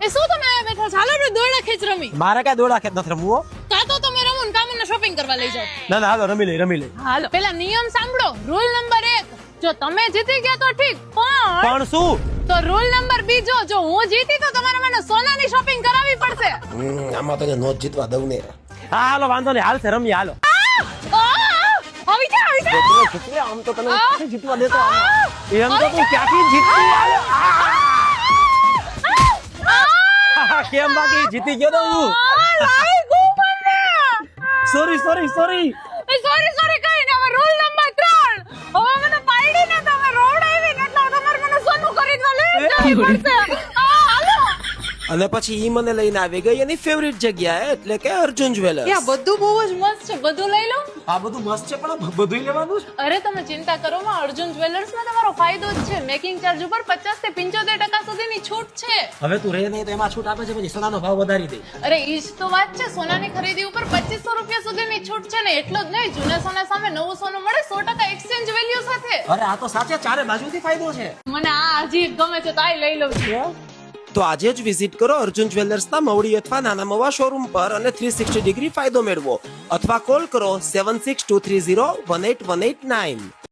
એ શું તમે અહીંયા બેઠા છો? હાલો રે દોડા ખેંચ રમી. મારે કઈ દોડા ખેત નથી રમવું હો. કાં તો તમે રમો ને કામને શોપિંગ કરવા લઈ જાઓ. ના ના હાલો રમી લઈ હાલો પેલા નિયમ સાંભળો. રૂલ નંબર 1, જો તમે જીતી ગયા તો ઠીક, પણ પણ શું તો રૂલ નંબર 2, જો હું જીતી તો તમારે મને સોનાની શોપિંગ કરાવવી પડશે. આમાં તને નો જીતવા દઉં ને. હા હાલો વાંધો નહીં હાલશે રમીએ હાલો. આવી જા. છોકરી આમ તો તને ક્યાંથી જીતવા દેતો એમ તો તું ક્યાંથી જીતતી હાલો. કેમ બાકી જીતી ગયો તો હું. સોરી સોરી કઈ ને. હવે રૂલ નંબર 3, હવે મને પાડીને તમે રોવડાવી ને એટલે તમારે મને સોનું ખરીદવા લઈ જવી પડશે. હાલો. અને પછી ઈ મને લઈને આવી ગઈ એની ફેવરિટ જગ્યાએ એટલે કે અર્જુન જ્વેલર્સ. યા બધું બહુ જ મસ્ત છે, બધું લઈ લો. આ બધું મસ્ત છે પણ બધું લેવાનું છે. અરે તમે ચિંતા કરો માં, અર્જુન જ્વેલર્સમાં તમારો ફાયદો જ છે. મેકિંગ ચાર્જ ઉપર 50 થી 75% સુધીની છૂટ છે. હવે તું રહે નહીં તો એમાં છૂટ આપે છે પછી સોનાનો ભાવ વધારી દે. અરે ઈ જ તો વાત છે. સોનાની ખરીદી ઉપર 2500 રૂપિયા સુધીની છૂટ છે ને. એટલો જ નહીં, જૂના સોના સામે નવું સોનું મળે 100% એક્સચેન્જ વેલ્યુ સાથે. અરે આ તો સાચે ચારે બાજુથી ફાયદો છે. મને આ અજીબ ગમે છે તો આ લઈ લઉં છું. તો આજે જ વિઝિટ કરો અર્જુન જ્વેલર્સના મવડી અથવા નાના મવા શોરૂમ પર અને 360 ડિગ્રી ફાયદો મેળવો અથવા કોલ કરો 7623018189.